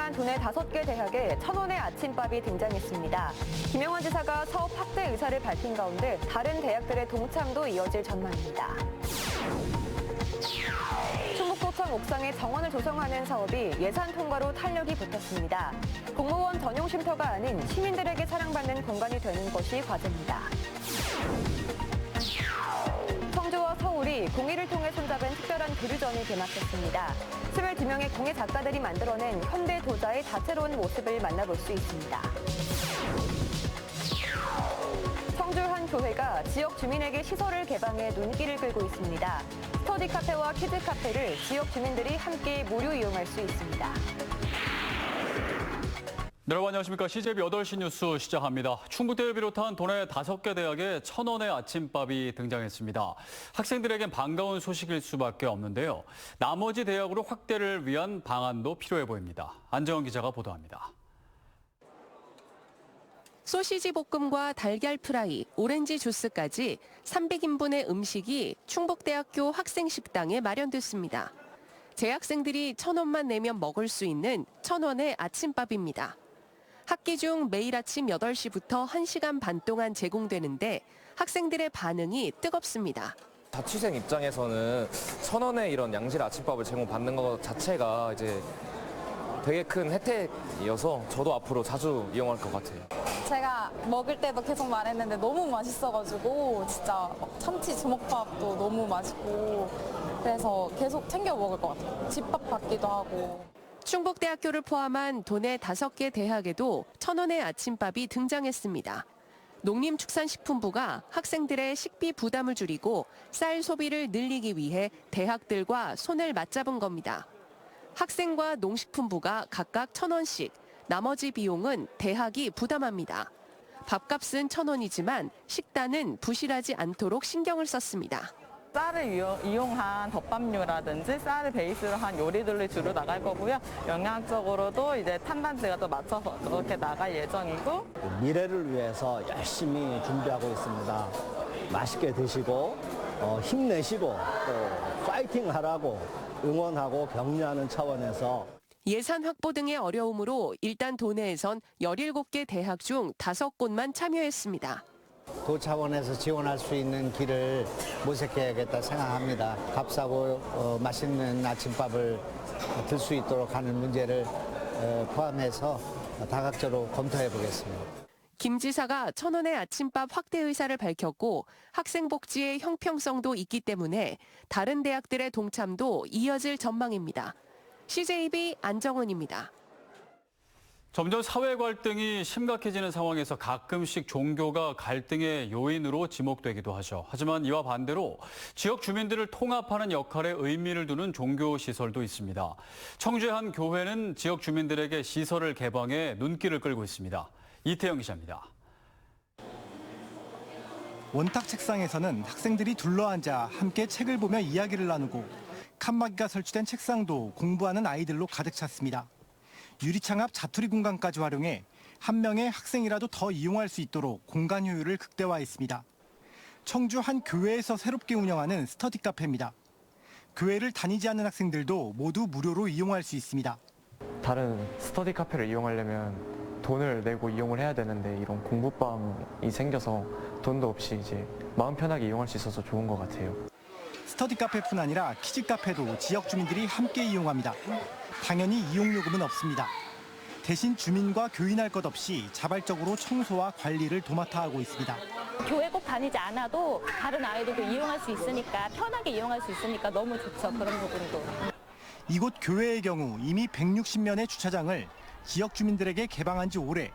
일단 도내 5개 대학에 1,000원의 아침밥이 등장했습니다. 김영환 지사가 사업 확대 의사를 밝힌 가운데 다른 대학들의 동참도 이어질 전망입니다. 충북도청 옥상에 정원을 조성하는 사업이 예산 통과로 탄력이 붙었습니다. 공무원 전용 쉼터가 아닌 시민들에게 사랑받는 공간이 되는 것이 과제입니다. 청주와 서울이 공예를 통해 손잡은 특별한 교류전이 개막했습니다. 22명의 공예 작가들이 만들어낸 현대 도자의 다채로운 모습을 만나볼 수 있습니다. 청주 한 교회가 지역 주민에게 시설을 개방해 눈길을 끌고 있습니다. 스터디 카페와 키즈 카페를 지역 주민들이 함께 무료 이용할 수 있습니다. 네, 여러분 안녕하십니까. CJB 8시 뉴스 시작합니다. 충북대를 비롯한 도내 5개 대학에 1,000원의 아침밥이 등장했습니다. 학생들에겐 반가운 소식일 수밖에 없는데요. 나머지 대학으로 확대를 위한 방안도 필요해 보입니다. 안정원 기자가 보도합니다. 소시지 볶음과 달걀 프라이, 오렌지 주스까지 300인분의 음식이 충북대학교 학생식당에 마련됐습니다. 재학생들이 1,000원만 내면 먹을 수 있는 1,000원의 아침밥입니다. 학기 중 매일 아침 8시부터 1시간 반 동안 제공되는데 학생들의 반응이 뜨겁습니다. 자취생 입장에서는 1,000원의 이런 양질 아침밥을 제공받는 것 자체가 이제 되게 큰 혜택이어서 저도 앞으로 자주 이용할 것 같아요. 제가 먹을 때도 계속 말했는데 너무 맛있어가지고 진짜 참치 주먹밥도 너무 맛있고 그래서 계속 챙겨 먹을 것 같아요. 집밥 같기도 하고. 충북대학교를 포함한 도내 5개 대학에도 1,000원의 아침밥이 등장했습니다. 농림축산식품부가 학생들의 식비 부담을 줄이고 쌀 소비를 늘리기 위해 대학들과 손을 맞잡은 겁니다. 학생과 농식품부가 각각 1,000원씩, 나머지 비용은 대학이 부담합니다. 밥값은 1,000원이지만 식단은 부실하지 않도록 신경을 썼습니다. 쌀을 이용한 덮밥류라든지 쌀을 베이스로 한 요리들을 주로 나갈 거고요. 영양적으로도 이제 탄단지가 또 맞춰서 그렇게 나갈 예정이고. 미래를 위해서 열심히 준비하고 있습니다. 맛있게 드시고 힘내시고 또 파이팅 하라고 응원하고 격려하는 차원에서 예산 확보 등의 어려움으로 일단 도내에선 17개 대학 중 5곳만 참여했습니다. 도 차원에서 지원할 수 있는 길을 모색해야겠다 생각합니다. 값싸고 맛있는 아침밥을 들 수 있도록 하는 문제를 포함해서 다각적으로 검토해 보겠습니다. 김 지사가 1,000원의 아침밥 확대 의사를 밝혔고 학생 복지의 형평성도 있기 때문에 다른 대학들의 동참도 이어질 전망입니다. CJB 안정원입니다. 점점 사회 갈등이 심각해지는 상황에서 가끔씩 종교가 갈등의 요인으로 지목되기도 하죠. 하지만 이와 반대로 지역 주민들을 통합하는 역할에 의미를 두는 종교 시설도 있습니다. 청주의 한 교회는 지역 주민들에게 시설을 개방해 눈길을 끌고 있습니다. 이태영 기자입니다. 원탁 책상에서는 학생들이 둘러앉아 함께 책을 보며 이야기를 나누고 칸막이가 설치된 책상도 공부하는 아이들로 가득 찼습니다. 유리창 앞 자투리 공간까지 활용해 한 명의 학생이라도 더 이용할 수 있도록 공간 효율을 극대화했습니다. 청주 한 교회에서 새롭게 운영하는 스터디 카페입니다. 교회를 다니지 않는 학생들도 모두 무료로 이용할 수 있습니다. 다른 스터디 카페를 이용하려면 돈을 내고 이용을 해야 되는데 이런 공부방이 생겨서 돈도 없이 이제 마음 편하게 이용할 수 있어서 좋은 것 같아요. 스터디 카페뿐 아니라 키즈 카페도 지역 주민들이 함께 이용합니다. 당연히 이용 요금은 없습니다. 대신 주민과 교인할 것 없이 자발적으로 청소와 관리를 도맡아 하고 있습니다. 교회 꼭 다니지 않아도 다른 아이들도 이용할 수 있으니까 편하게 이용할 수 있으니까 너무 좋죠. 그런 부분도. 이곳 교회의 경우 이미 160면의 주차장을 지역 주민들에게 개방한 지 오래.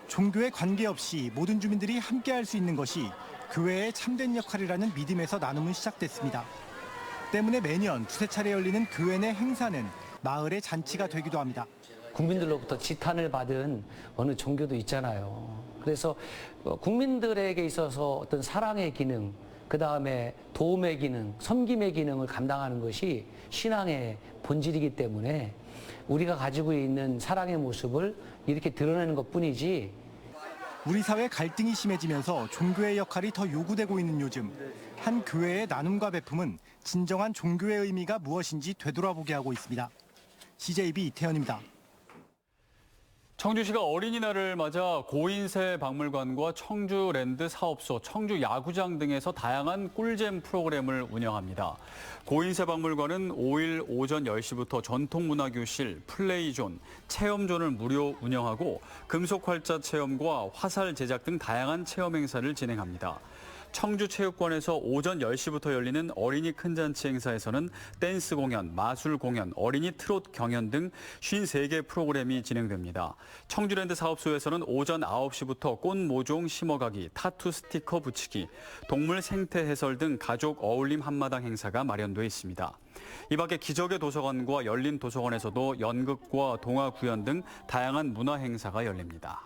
종교에 관계없이 모든 주민들이 함께할 수 있는 것이 교회의 참된 역할이라는 믿음에서 나눔은 시작됐습니다. 때문에 매년 두세 차례 열리는 교회 내 행사는 마을의 잔치가 되기도 합니다. 국민들로부터 지탄을 받은 어느 종교도 있잖아요. 그래서 국민들에게 있어서 어떤 사랑의 기능, 그다음에 도움의 기능, 섬김의 기능을 감당하는 것이 신앙의 본질이기 때문에 우리가 가지고 있는 사랑의 모습을 이렇게 드러내는 것뿐이지. 우리 사회 갈등이 심해지면서 종교의 역할이 더 요구되고 있는 요즘, 한 교회의 나눔과 베품은 진정한 종교의 의미가 무엇인지 되돌아보게 하고 있습니다. CJB 이태현입니다. 청주시가 어린이날을 맞아 고인세 박물관과 청주랜드 사업소, 청주 야구장 등에서 다양한 꿀잼 프로그램을 운영합니다. 고인세 박물관은 5일 오전 10시부터 전통문화교실, 플레이존, 체험존을 무료 운영하고 금속활자 체험과 화살 제작 등 다양한 체험 행사를 진행합니다. 청주체육관에서 오전 10시부터 열리는 어린이 큰잔치 행사에서는 댄스 공연, 마술 공연, 어린이 트롯 경연 등 53개 프로그램이 진행됩니다. 청주랜드 사업소에서는 오전 9시부터 꽃 모종 심어가기, 타투 스티커 붙이기, 동물 생태 해설 등 가족 어울림 한마당 행사가 마련돼 있습니다. 이 밖에 기적의 도서관과 열린 도서관에서도 연극과 동화 구연 등 다양한 문화 행사가 열립니다.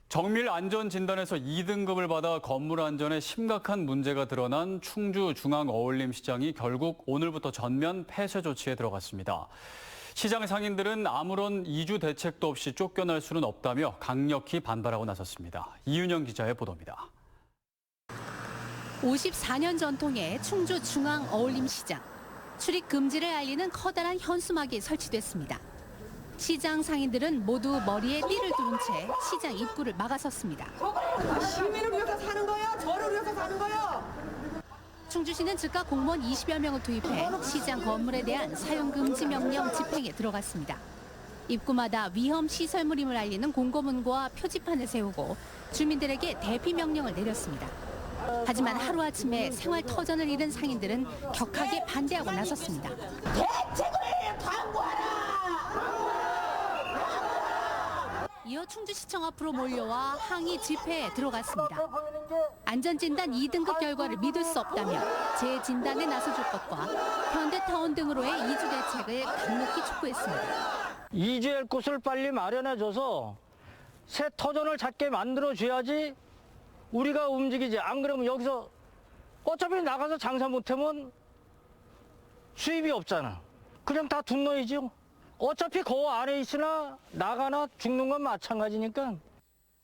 정밀 안전 진단에서 2등급을 받아 건물 안전에 심각한 문제가 드러난 충주 중앙어울림시장이 결국 오늘부터 전면 폐쇄 조치에 들어갔습니다. 시장 상인들은 아무런 이주 대책도 없이 쫓겨날 수는 없다며 강력히 반발하고 나섰습니다. 이윤영 기자의 보도입니다. 54년 전통의 충주 중앙어울림시장. 출입 금지를 알리는 커다란 현수막이 설치됐습니다. 시장 상인들은 모두 머리에 띠를 두른 채 시장 입구를 막아섰습니다. 시민을 위해서 사는 거야? 저를 위해서 사는 거야? 충주시는 즉각 공무원 20여 명을 투입해 시장 건물에 대한 사용금지 명령 집행에 들어갔습니다. 입구마다 위험 시설물임을 알리는 공고문과 표지판을 세우고 주민들에게 대피 명령을 내렸습니다. 하지만 하루아침에 생활 터전을 잃은 상인들은 격하게 반대하고 나섰습니다. 대책을 강구하라! 이어 충주시청 앞으로 몰려와 항의 집회에 들어갔습니다. 안전진단 2등급 결과를 믿을 수 없다며 재진단에 나서줄 것과 현대타운 등으로의 이주 대책을 강력히 촉구했습니다. 이주할 곳을 빨리 마련해줘서 새 터전을 찾게 만들어줘야지 우리가 움직이지. 안 그러면 여기서 어차피 나가서 장사 못하면 수입이 없잖아. 그냥 다 둔 놓이죠. 어차피 그 안에 있으나 나가나 죽는 건 마찬가지니까.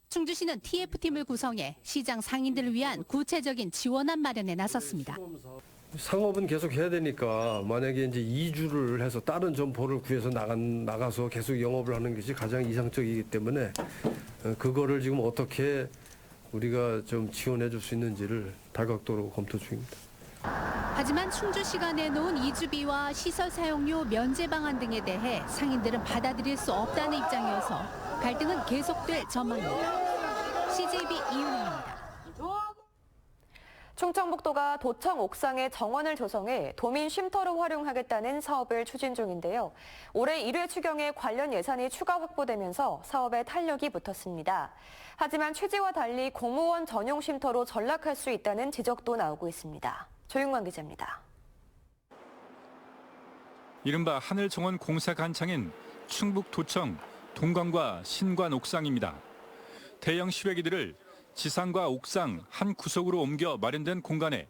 충주시는 TF팀을 구성해 시장 상인들을 위한 구체적인 지원안 마련에 나섰습니다. 상업은 계속 해야 되니까 만약에 이제 이주를 해서 다른 점포를 구해서 나가서 계속 영업을 하는 것이 가장 이상적이기 때문에 그거를 지금 어떻게 우리가 좀 지원해 줄 수 있는지를 다각도로 검토 중입니다. 하지만 충주시가 내놓은 이주비와 시설 사용료 면제 방안 등에 대해 상인들은 받아들일 수 없다는 입장이어서 갈등은 계속될 전망입니다. CJB 이윤입니다. 충청북도가 도청 옥상에 정원을 조성해 도민 쉼터로 활용하겠다는 사업을 추진 중인데요. 올해 1회 추경에 관련 예산이 추가 확보되면서 사업에 탄력이 붙었습니다. 하지만 취지와 달리 공무원 전용 쉼터로 전락할 수 있다는 지적도 나오고 있습니다. 조윤광 기자입니다. 이른바 하늘정원 공사 간창인 충북도청 동관과 신관 옥상입니다. 대형 실외기들을 지상과 옥상 한 구석으로 옮겨 마련된 공간에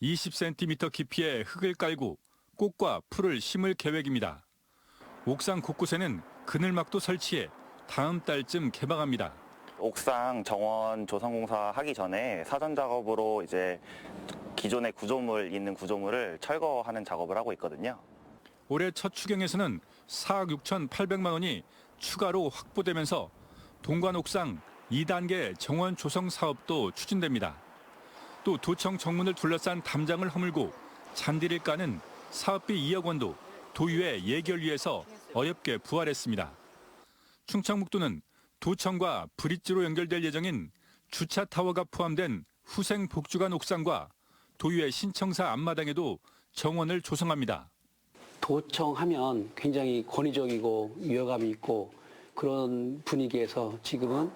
20cm 깊이의 흙을 깔고 꽃과 풀을 심을 계획입니다. 옥상 곳곳에는 그늘막도 설치해 다음 달쯤 개방합니다. 옥상 정원 조성 공사 하기 전에 사전 작업으로 이제 기존의 있는 구조물을 철거하는 작업을 하고 있거든요. 올해 첫 추경에서는 4억 6,800만 원이 추가로 확보되면서 동관 옥상 2단계 정원 조성 사업도 추진됩니다. 또 도청 정문을 둘러싼 담장을 허물고 잔디를 까는 사업비 2억 원도 도의회 예결위에서 어렵게 부활했습니다. 충청북도는 도청과 브릿지로 연결될 예정인 주차 타워가 포함된 후생 복주간 옥상과 도의회 신청사 앞마당에도 정원을 조성합니다. 도청하면 굉장히 권위적이고 위화감이 있고 그런 분위기에서 지금은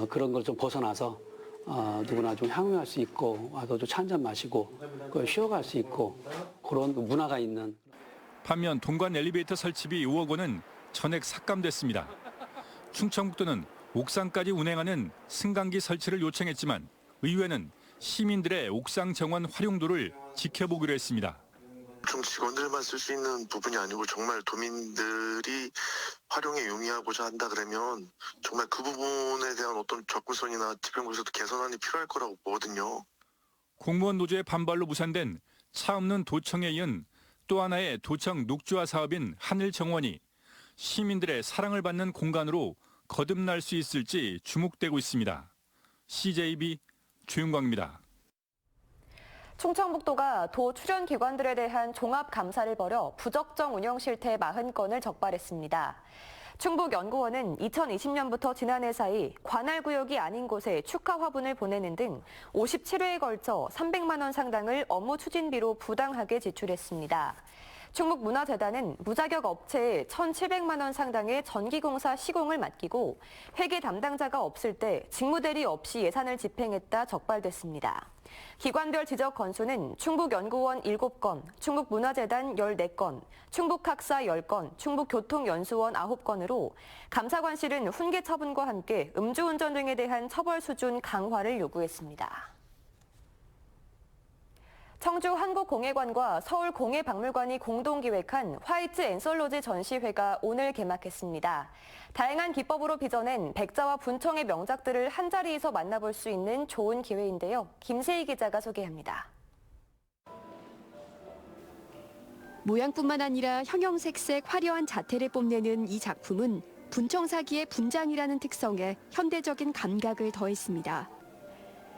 그런 걸 좀 벗어나서 누구나 좀 향유할 수 있고 와서 좀 차 한잔 마시고 쉬어갈 수 있고 그런 문화가 있는. 반면 동관 엘리베이터 설치비 5억 원은 전액 삭감됐습니다. 충청북도는 옥상까지 운행하는 승강기 설치를 요청했지만 의회는 시민들의 옥상 정원 활용도를 지켜보기로 했습니다. 직원들만 쓸 수 있는 부분이 아니고 정말 도민들이 활용에 용이하고자 한다 그러면 정말 그 부분에 대한 어떤 접근성이나 집행부에서도 개선안이 필요할 거라고 보거든요. 공무원 노조의 반발로 무산된 차 없는 도청에 이은 또 하나의 도청 녹조화 사업인 하늘정원이 시민들의 사랑을 받는 공간으로 거듭날 수 있을지 주목되고 있습니다. CJB 주윤광입니다. 충청북도가 도 출연 기관들에 대한 종합 감사를 벌여 부적정 운영 실태 40건을 적발했습니다. 충북연구원은 2020년부터 지난해 사이 관할 구역이 아닌 곳에 축하 화분을 보내는 등 57회에 걸쳐 300만 원 상당을 업무 추진비로 부당하게 지출했습니다. 충북문화재단은 무자격 업체에 1,700만 원 상당의 전기공사 시공을 맡기고 회계 담당자가 없을 때 직무대리 없이 예산을 집행했다 적발됐습니다. 기관별 지적 건수는 충북연구원 7건, 충북문화재단 14건, 충북학사 10건, 충북교통연수원 9건으로 감사관실은 훈계 처분과 함께 음주운전 등에 대한 처벌 수준 강화를 요구했습니다. 청주 한국공예관과 서울공예박물관이 공동 기획한 화이트 앤솔로지 전시회가 오늘 개막했습니다. 다양한 기법으로 빚어낸 백자와 분청의 명작들을 한자리에서 만나볼 수 있는 좋은 기회인데요. 김세희 기자가 소개합니다. 모양뿐만 아니라 형형색색 화려한 자태를 뽐내는 이 작품은 분청사기의 분장이라는 특성에 현대적인 감각을 더했습니다.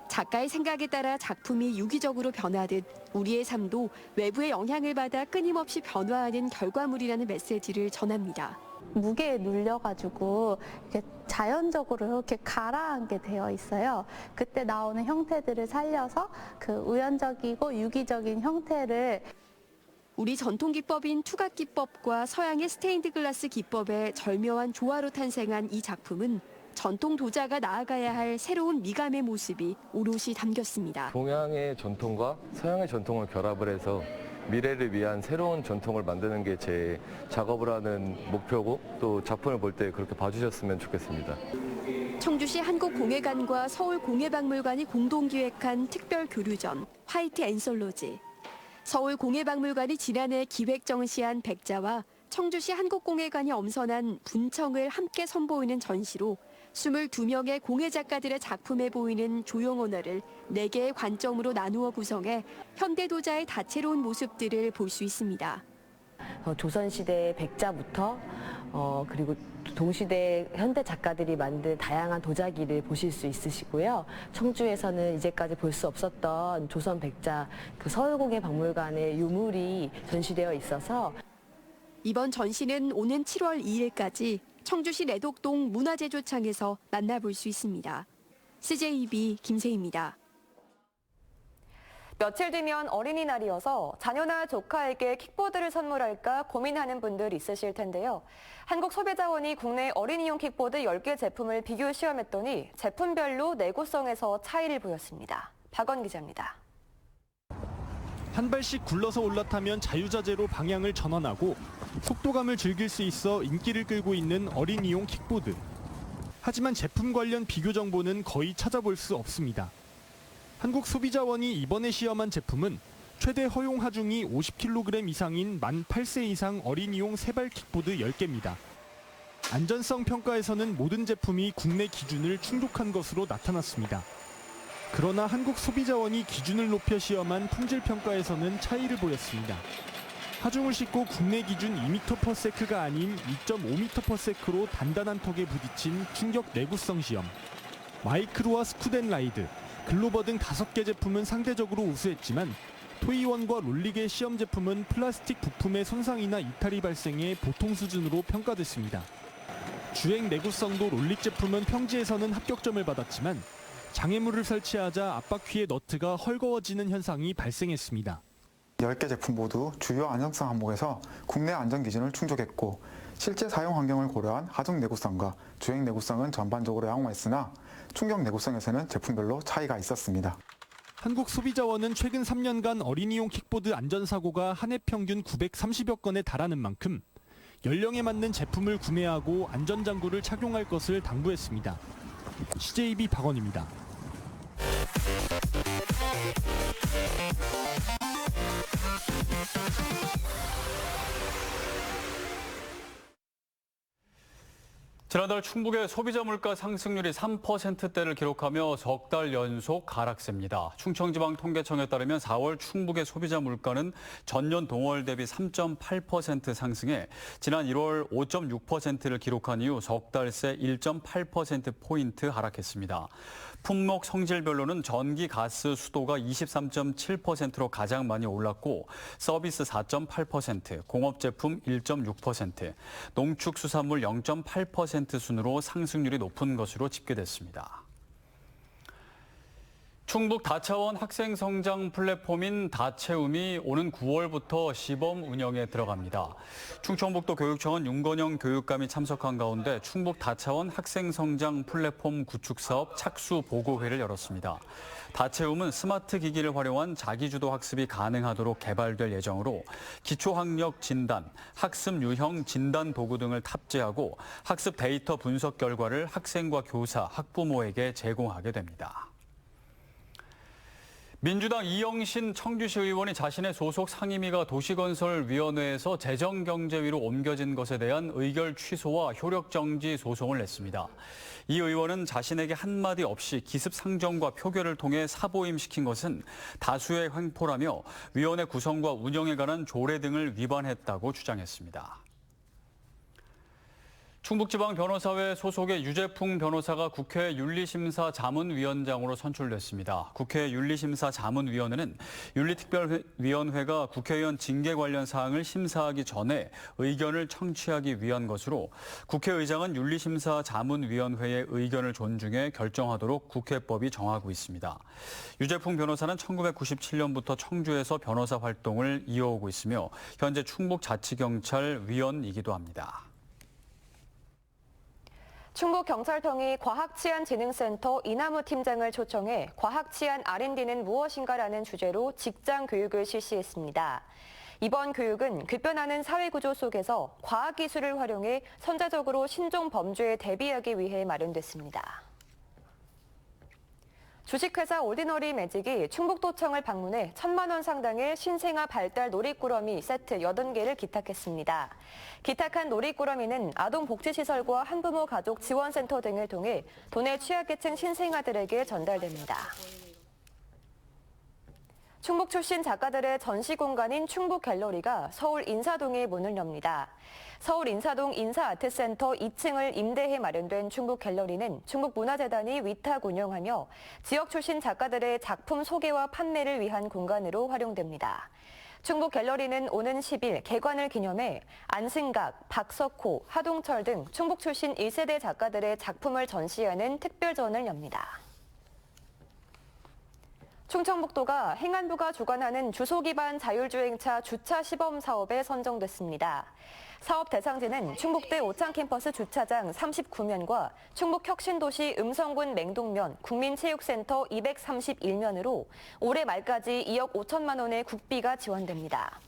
작가의 생각에 따라 작품이 유기적으로 변하듯 우리의 삶도 외부의 영향을 받아 끊임없이 변화하는 결과물이라는 메시지를 전합니다. 무게에 눌려가지고 이렇게 자연적으로 이렇게 가라앉게 되어 있어요. 그때 나오는 형태들을 살려서 그 우연적이고 유기적인 형태를 우리 전통 기법인 투각 기법과 서양의 스테인드 글라스 기법의 절묘한 조화로 탄생한 이 작품은 전통 도자가 나아가야 할 새로운 미감의 모습이 오롯이 담겼습니다. 동양의 전통과 서양의 전통을 결합을 해서 미래를 위한 새로운 전통을 만드는 게 제 작업을 하는 목표고 또 작품을 볼 때 그렇게 봐주셨으면 좋겠습니다. 청주시 한국공예관과 서울공예박물관이 공동 기획한 특별 교류전 화이트 앤솔로지. 서울공예박물관이 지난해 기획 정시한 백자와 청주시 한국공예관이 엄선한 분청을 함께 선보이는 전시로 22명의 공예 작가들의 작품에 보이는 조형 언어를 4개의 관점으로 나누어 구성해 현대 도자의 다채로운 모습들을 볼 수 있습니다. 조선시대 백자부터 그리고 동시대 현대 작가들이 만든 다양한 도자기를 보실 수 있으시고요. 청주에서는 이제까지 볼 수 없었던 조선 백자 그 서울공예박물관의 유물이 전시되어 있어서 이번 전시는 오는 7월 2일까지 청주시 내독동 문화제조창에서 만나볼 수 있습니다. CJB 김세희입니다. 며칠 뒤면 어린이날이어서 자녀나 조카에게 킥보드를 선물할까 고민하는 분들 있으실 텐데요. 한국소비자원이 국내 어린이용 킥보드 10개 제품을 비교 시험했더니 제품별로 내구성에서 차이를 보였습니다. 박원 기자입니다. 한 발씩 굴러서 올라타면 자유자재로 방향을 전환하고 속도감을 즐길 수 있어 인기를 끌고 있는 어린이용 킥보드. 하지만 제품 관련 비교 정보는 거의 찾아볼 수 없습니다. 한국소비자원이 이번에 시험한 제품은 최대 허용 하중이 50kg 이상인 만 8세 이상 어린이용 세발 킥보드 10개입니다. 안전성 평가에서는 모든 제품이 국내 기준을 충족한 것으로 나타났습니다. 그러나 한국소비자원이 기준을 높여 시험한 품질 평가에서는 차이를 보였습니다. 하중을 싣고 국내 기준 2m/s가 아닌 2.5m/s로 단단한 턱에 부딪힌 충격 내구성 시험. 마이크로와 스쿠덴라이드, 글로버 등 5개 제품은 상대적으로 우수했지만 토이원과 롤릭의 시험 제품은 플라스틱 부품의 손상이나 이탈이 발생해 보통 수준으로 평가됐습니다. 주행 내구성도 롤릭 제품은 평지에서는 합격점을 받았지만 장애물을 설치하자 앞바퀴의 너트가 헐거워지는 현상이 발생했습니다. 10개 제품 모두 주요 안정성 항목에서 국내 안전 기준을 충족했고 실제 사용 환경을 고려한 하중 내구성과 주행 내구성은 전반적으로 양호했으나 충격 내구성에서는 제품별로 차이가 있었습니다. 한국소비자원은 최근 3년간 어린이용 킥보드 안전사고가 한 해 평균 930여 건에 달하는 만큼 연령에 맞는 제품을 구매하고 안전장구를 착용할 것을 당부했습니다. CJB 박원입니다. 지난달 충북의 소비자 물가 상승률이 3%대를 기록하며 석 달 연속 하락세입니다. 충청지방통계청에 따르면 4월 충북의 소비자 물가는 전년 동월 대비 3.8% 상승해 지난 1월 5.6%를 기록한 이후 석 달 새 1.8%포인트 하락했습니다. 품목 성질별로는 전기, 가스, 수도가 23.7%로 가장 많이 올랐고 서비스 4.8%, 공업제품 1.6%, 농축수산물 0.8% 순으로 상승률이 높은 것으로 집계됐습니다. 충북 다차원 학생성장 플랫폼인 다채움이 오는 9월부터 시범 운영에 들어갑니다. 충청북도 교육청은 윤건영 교육감이 참석한 가운데 충북 다차원 학생성장 플랫폼 구축 사업 착수 보고회를 열었습니다. 다채움은 스마트 기기를 활용한 자기주도 학습이 가능하도록 개발될 예정으로 기초학력 진단, 학습 유형 진단 도구 등을 탑재하고 학습 데이터 분석 결과를 학생과 교사, 학부모에게 제공하게 됩니다. 민주당 이영신 청주시 의원이 자신의 소속 상임위가 도시건설위원회에서 재정경제위로 옮겨진 것에 대한 의결 취소와 효력정지 소송을 냈습니다. 이 의원은 자신에게 한마디 없이 기습상정과 표결을 통해 사보임시킨 것은 다수의 횡포라며 위원회 구성과 운영에 관한 조례 등을 위반했다고 주장했습니다. 충북지방변호사회 소속의 유재풍 변호사가 국회 윤리심사자문위원장으로 선출됐습니다. 국회 윤리심사자문위원회는 윤리특별위원회가 국회의원 징계 관련 사항을 심사하기 전에 의견을 청취하기 위한 것으로 국회의장은 윤리심사자문위원회의 의견을 존중해 결정하도록 국회법이 정하고 있습니다. 유재풍 변호사는 1997년부터 청주에서 변호사 활동을 이어오고 있으며 현재 충북자치경찰 위원이기도 합니다. 충북경찰청이 과학치안진흥센터 이나무 팀장을 초청해 과학치안 R&D는 무엇인가라는 주제로 직장 교육을 실시했습니다. 이번 교육은 급변하는 사회구조 속에서 과학기술을 활용해 선제적으로 신종 범죄에 대비하기 위해 마련됐습니다. 주식회사 오디너리 매직이 충북도청을 방문해 1,000만 원 상당의 신생아 발달 놀이꾸러미 세트 80개를 기탁했습니다. 기탁한 놀이꾸러미는 아동복지시설과 한부모 가족 지원센터 등을 통해 도내 취약계층 신생아들에게 전달됩니다. 충북 출신 작가들의 전시 공간인 충북갤러리가 서울 인사동에 문을 엽니다. 서울 인사동 인사아트센터 2층을 임대해 마련된 충북갤러리는 충북문화재단이 위탁 운영하며 지역 출신 작가들의 작품 소개와 판매를 위한 공간으로 활용됩니다. 충북갤러리는 오는 10일 개관을 기념해 안승각, 박석호, 하동철 등 충북 출신 1세대 작가들의 작품을 전시하는 특별전을 엽니다. 충청북도가 행안부가 주관하는 주소기반 자율주행차 주차 시범 사업에 선정됐습니다. 사업 대상지는 충북대 오창캠퍼스 주차장 39면과 충북혁신도시 음성군 맹동면 국민체육센터 231면으로 올해 말까지 2억 5천만 원의 국비가 지원됩니다.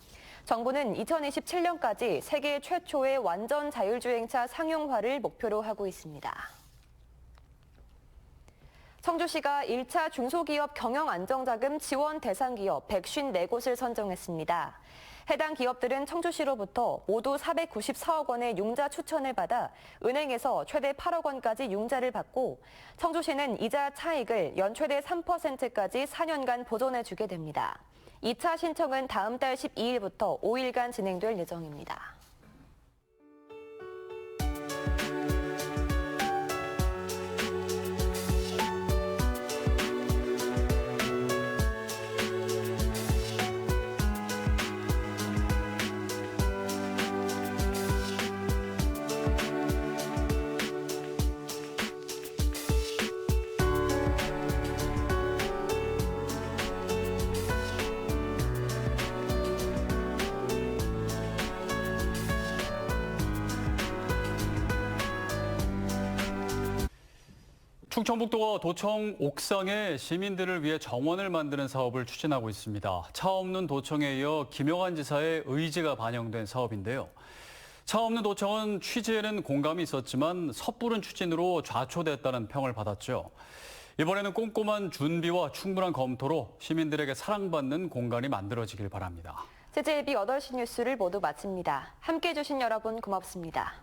정부는 2027년까지 세계 최초의 완전 자율주행차 상용화를 목표로 하고 있습니다. 청주시가 1차 중소기업 경영안정자금 지원 대상 기업 154곳을 선정했습니다. 해당 기업들은 청주시로부터 모두 494억 원의 융자 추천을 받아 은행에서 최대 8억 원까지 융자를 받고 청주시는 이자 차익을 연 최대 3%까지 4년간 보존해주게 됩니다. 2차 신청은 다음 달 12일부터 5일간 진행될 예정입니다. 충청북도가 도청 옥상에 시민들을 위해 정원을 만드는 사업을 추진하고 있습니다. 차 없는 도청에 이어 김영환 지사의 의지가 반영된 사업인데요. 차 없는 도청은 취지에는 공감이 있었지만 섣부른 추진으로 좌초됐다는 평을 받았죠. 이번에는 꼼꼼한 준비와 충분한 검토로 시민들에게 사랑받는 공간이 만들어지길 바랍니다. CJB 8시 뉴스를 모두 마칩니다. 함께해 주신 여러분 고맙습니다.